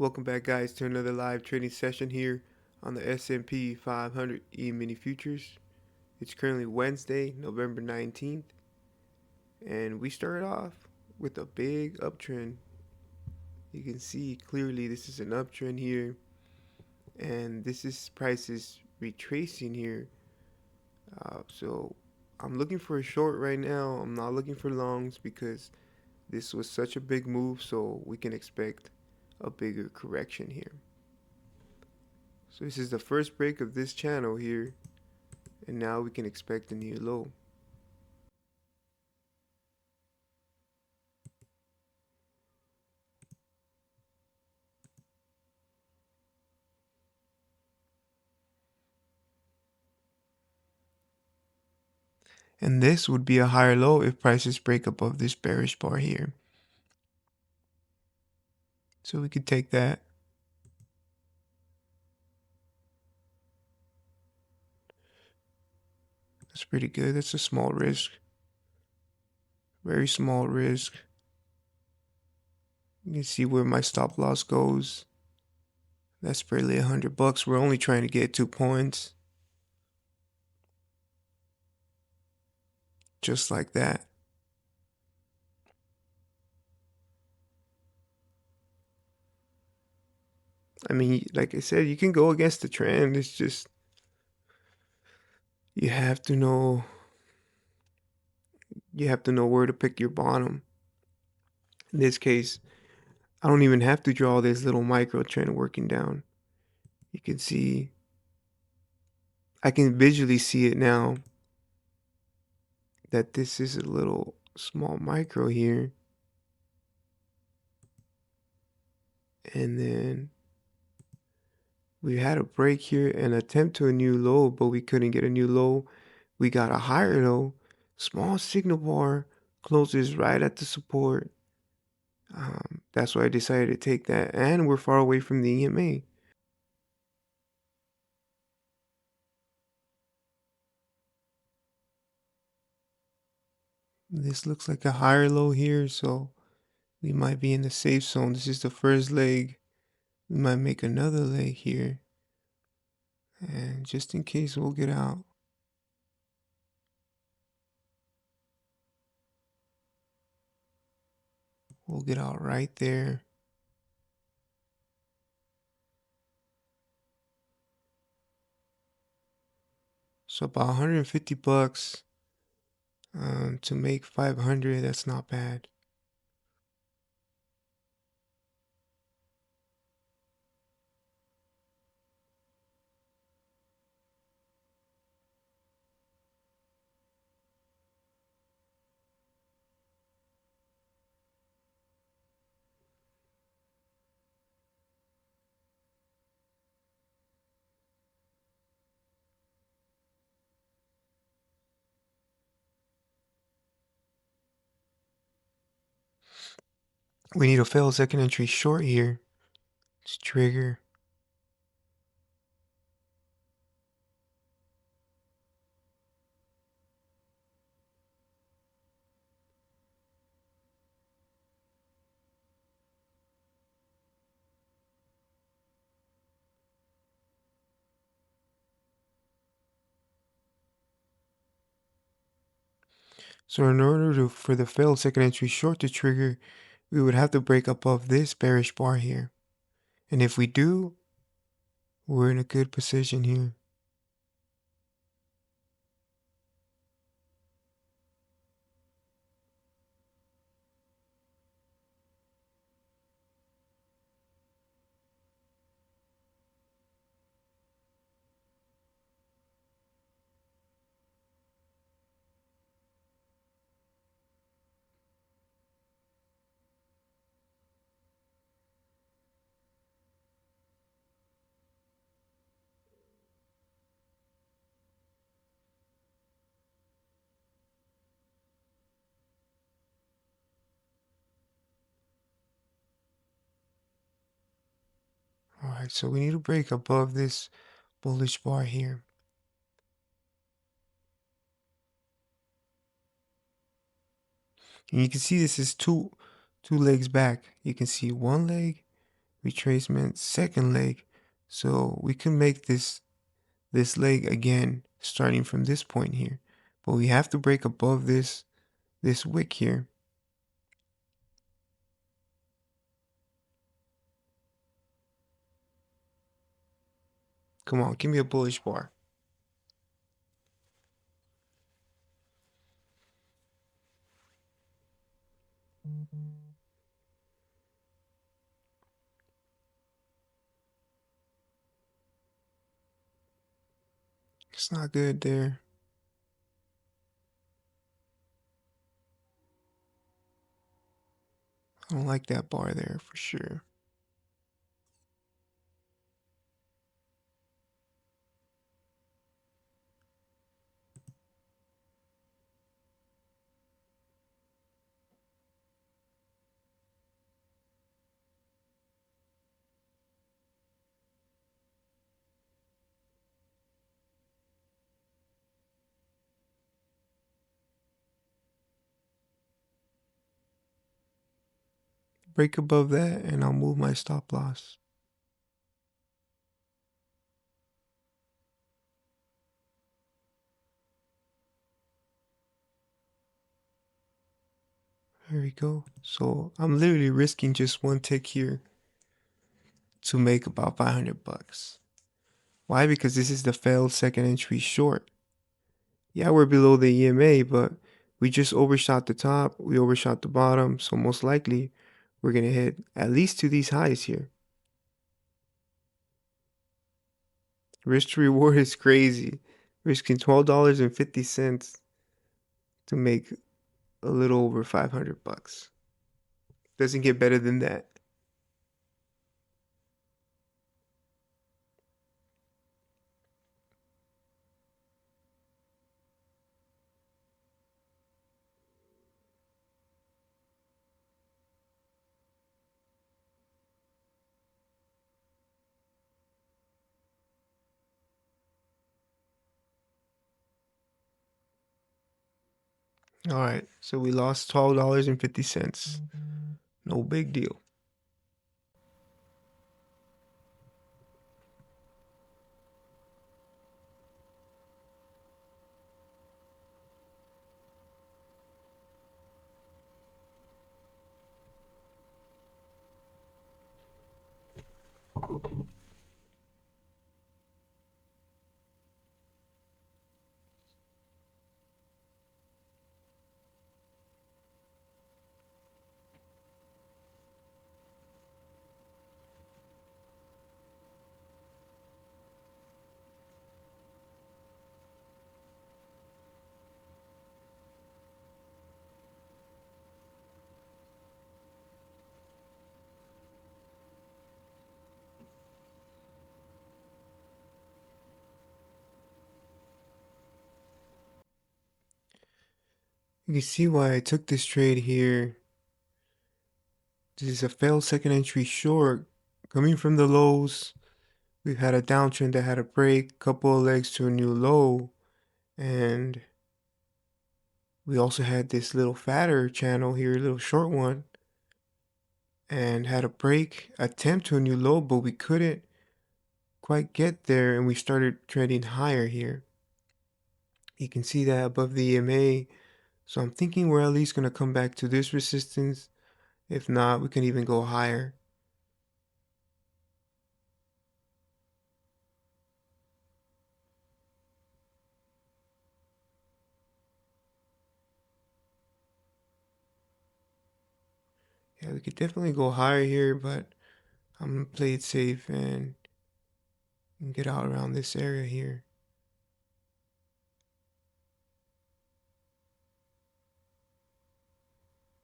Welcome back, guys, to another live trading session here on the S&P 500 E-mini futures. It's currently Wednesday, November 19th, and we started off with a big uptrend. You can see clearly this is an uptrend here, and this is prices retracing here. So I'm looking for a short right now. I'm not looking for longs because this was such a big move, so we can expect a bigger correction here. So this is the first break of this channel here, and now we can expect a new low. And this would be a higher low if prices break above this bearish bar here. So we could take that. That's pretty good. That's a small risk. Very small risk. You can see where my stop loss goes. That's barely $100. We're only trying to get 2 points. Just like that. I mean, like I said, you can go against the trend. It's just you have to know where to pick your bottom. In this case, I don't even have to draw this little micro trend working down. You can see, I can visually see it now that this is a little small micro here. And then we had a break here and attempt to a new low, but we couldn't get a new low. We got a higher low. Small signal bar closes right at the support. That's why I decided to take that. And we're far away from the EMA. This looks like a higher low here, so we might be in the safe zone. This is the first leg. We might make another leg here. And just in case, we'll get out. We'll get out right there. So about 150 bucks to make 500. That's not bad. We need a fail second entry short here. Let's trigger. So in order for the failed second entry short to trigger, we would have to break above this bearish bar here. And if we do, we're in a good position here. All right, so we need to break above this bullish bar here. And you can see this is two legs back. You can see one leg retracement, second leg. So we can make this leg again starting from this point here. But we have to break above this wick here. Come on, give me a bullish bar. It's not good there. I don't like that bar there for sure. Break above that and I'll move my stop loss. There we go. So I'm literally risking just one tick here to make about 500 bucks. Why? Because this is the failed second entry short. Yeah, we're below the EMA, but we just overshot the top, we overshot the bottom, so most likely we're gonna hit at least to these highs here. Risk to reward is crazy. Risking $12.50 to make a little over 500 bucks. Doesn't get better than that. All right, so we lost $12.50. No big deal. You can see why I took this trade here. This is a failed second entry short coming from the lows. We've had a downtrend that had a break, couple of legs to a new low, and we also had this little fatter channel here, a little short one, and had a break, attempt to a new low, but we couldn't quite get there, and we started trending higher here. You can see that above the EMA, so I'm thinking we're at least going to come back to this resistance. If not, we can even go higher. Yeah, we could definitely go higher here, but I'm going to play it safe and get out around this area here.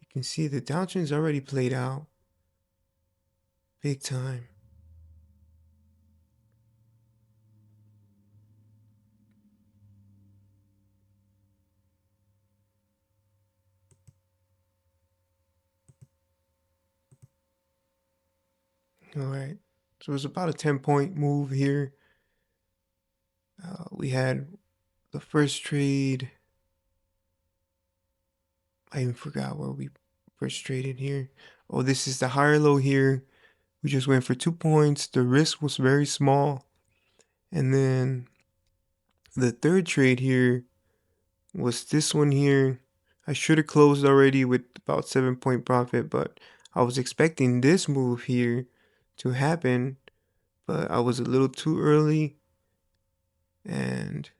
You can see the downtrend's already played out big time. All right, so it was about a 10-point move here. We had the first trade. I even forgot where we first traded here. Oh, this is the higher low here. We just went for 2 points. The risk was very small. And then the third trade here was this one here. I should have closed already with about 7 point profit, but I was expecting this move here to happen, but I was a little too early and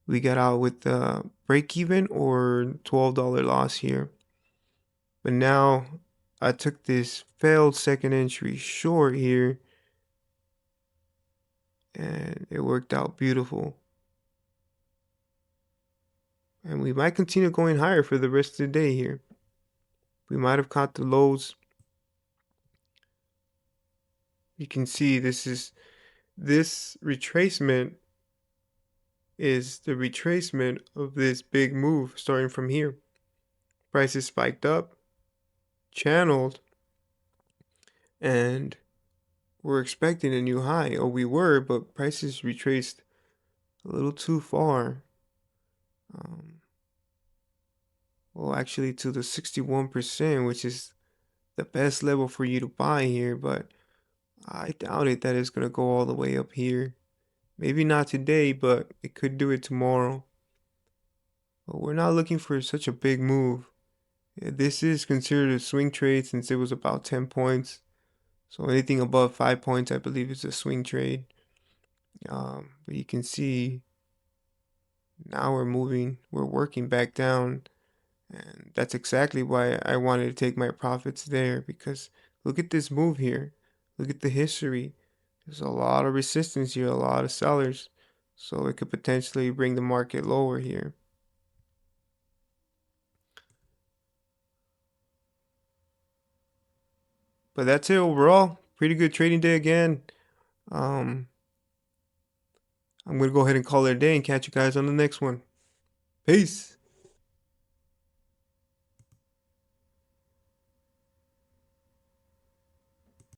we got out with break even or $12 loss here. But now I took this failed second entry short here and it worked out beautiful. And we might continue going higher for the rest of the day here. We might have caught the lows. You can see this retracement is the retracement of this big move starting from here. Prices spiked up, channeled, and we're expecting a new high. Or we were, but prices retraced a little too far. Well, actually to the 61%, which is the best level for you to buy here, but I doubt it that it's going to go all the way up here. Maybe not today, but it could do it tomorrow. But we're not looking for such a big move. This is considered a swing trade since it was about 10 points. So anything above 5 points, I believe, is a swing trade. But you can see now we're working back down. And that's exactly why I wanted to take my profits there, because look at this move here. Look at the history. There's a lot of resistance here, a lot of sellers. So it could potentially bring the market lower here. But that's it overall. Pretty good trading day again. Um, I'm going to go ahead and call it a day and catch you guys on the next one. Peace.